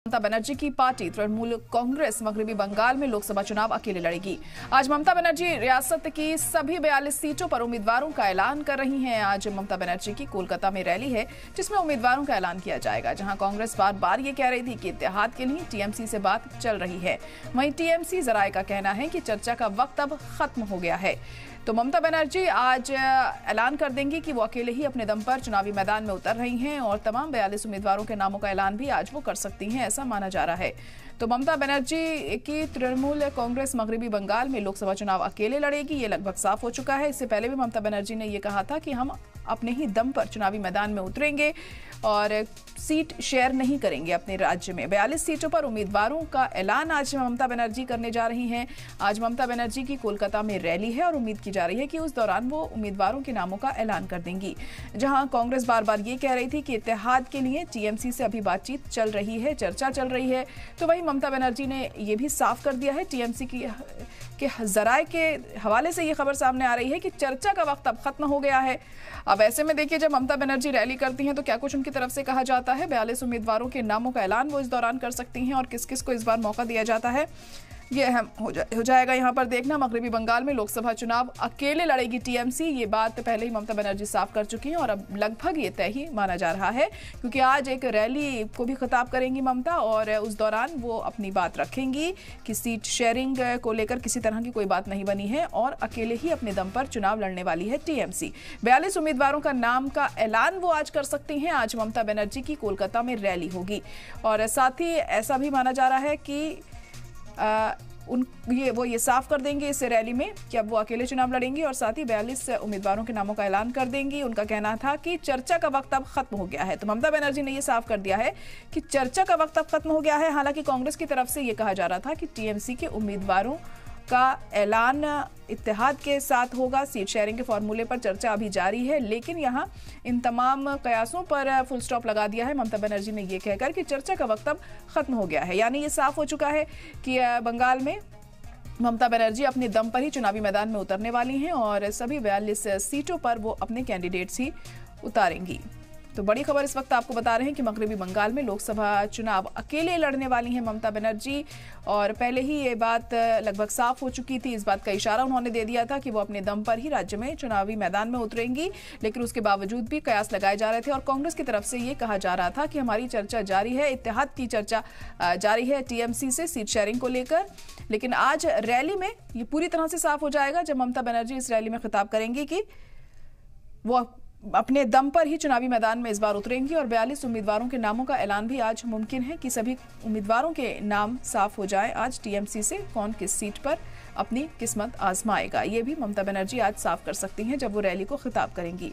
ममता बनर्जी की पार्टी तृणमूल कांग्रेस मगरबी बंगाल में लोकसभा चुनाव अकेले लड़ेगी। आज ममता बनर्जी रियासत की सभी 42 सीटों पर उम्मीदवारों का ऐलान कर रही हैं। आज ममता बनर्जी की कोलकाता में रैली है जिसमें उम्मीदवारों का ऐलान किया जाएगा। जहां कांग्रेस बार बार ये कह रही थी कि इत्तेहाद के लिए टीएमसी से बात चल रही है, वहीं टीएमसी जराये का कहना है कि चर्चा का वक्त अब खत्म हो गया है। तो ममता बनर्जी आज ऐलान कर देंगी कि वो अकेले ही अपने दम पर चुनावी मैदान में उतर रही हैं और तमाम 42 उम्मीदवारों के नामों का ऐलान भी आज वो कर सकती हैं, ऐसा माना जा रहा है। तो ममता बनर्जी की तृणमूल कांग्रेस मगरबी बंगाल में लोकसभा चुनाव अकेले लड़ेगी, ये लगभग साफ हो चुका है। इससे पहले भी ममता बनर्जी ने ये कहा था कि हम अपने ही दम पर चुनावी मैदान में उतरेंगे और सीट शेयर नहीं करेंगे अपने राज्य में। 42 सीटों पर उम्मीदवारों का ऐलान आज ममता बनर्जी करने जा रही हैं। आज ममता बनर्जी की कोलकाता में रैली है और उम्मीद की जा रही है कि उस दौरान वो उम्मीदवारों के नामों का ऐलान कर देंगी। जहां कांग्रेस बार बार ये कह रही थी कि इत्तेहाद के लिए टीएमसी से अभी बातचीत चल रही है, चर्चा चल रही है, तो वहीं ममता बनर्जी ने ये भी साफ कर दिया है। टीएमसी के जराये के हवाले से ये खबर सामने आ रही है कि चर्चा का वक्त अब खत्म हो गया है। अब ऐसे में देखिए, जब ममता बनर्जी रैली करती हैं तो क्या कुछ उनकी तरफ से कहा जाता है। 42 उम्मीदवारों के नामों का ऐलान वो इस दौरान कर सकती हैं और किस किस को इस बार मौका दिया जाता है ये अहम हो जाएगा यहाँ पर देखना। मगरबी बंगाल में लोकसभा चुनाव अकेले लड़ेगी टीएमसी, ये बात पहले ही ममता बनर्जी साफ कर चुकी हैं और अब लगभग ये तय ही माना जा रहा है, क्योंकि आज एक रैली को भी खिताब करेंगी ममता और उस दौरान वो अपनी बात रखेंगी कि सीट शेयरिंग को लेकर किसी तरह की कोई बात नहीं बनी है और अकेले ही अपने दम पर चुनाव लड़ने वाली है टीएमसी। 42 उम्मीदवारों का नाम का ऐलान वो आज कर सकती हैं। आज ममता बनर्जी की कोलकाता में रैली होगी और साथ ही ऐसा भी माना जा रहा है कि वो ये साफ कर देंगे इस रैली में कि अब वो अकेले चुनाव लड़ेंगी और साथ ही 42 उम्मीदवारों के नामों का ऐलान कर देंगी। उनका कहना था कि चर्चा का वक्त अब खत्म हो गया है। तो ममता बनर्जी ने ये साफ कर दिया है कि चर्चा का वक्त अब खत्म हो गया है। हालांकि कांग्रेस की तरफ से ये कहा जा रहा था कि टीएमसी के उम्मीदवारों का ऐलान इत्तेहाद के साथ होगा। सीट शेयरिंग के फॉर्मूले पर चर्चा अभी जारी है, लेकिन यहाँ इन तमाम कयासों पर फुल स्टॉप लगा दिया है ममता बनर्जी ने ये कहकर कि चर्चा का वक्त अब खत्म हो गया है। यानी ये साफ हो चुका है कि बंगाल में ममता बनर्जी अपने दम पर ही चुनावी मैदान में उतरने वाली हैं और सभी 42 सीटों पर वो अपने कैंडिडेट्स ही उतारेंगी। तो बड़ी खबर इस वक्त आपको बता रहे हैं कि मगरबी बंगाल में लोकसभा चुनाव अकेले लड़ने वाली हैं ममता बनर्जी और पहले ही ये बात लगभग साफ हो चुकी थी। इस बात का इशारा उन्होंने दे दिया था कि वो अपने दम पर ही राज्य में चुनावी मैदान में उतरेंगी, लेकिन उसके बावजूद भी कयास लगाए जा रहे थे और कांग्रेस की तरफ से ये कहा जा रहा था कि हमारी चर्चा जारी है, इत्तेहाद की चर्चा जारी है टीएमसी से सीट शेयरिंग को लेकर। लेकिन आज रैली में ये पूरी तरह से साफ हो जाएगा जब ममता बनर्जी इस रैली में खिताब करेंगी कि वो अपने दम पर ही चुनावी मैदान में इस बार उतरेंगी और 42 उम्मीदवारों के नामों का ऐलान भी आज मुमकिन है कि सभी उम्मीदवारों के नाम साफ हो जाए। आज टीएमसी से कौन किस सीट पर अपनी किस्मत आजमाएगा, ये भी ममता बनर्जी आज साफ कर सकती हैं जब वो रैली को खिताब करेंगी।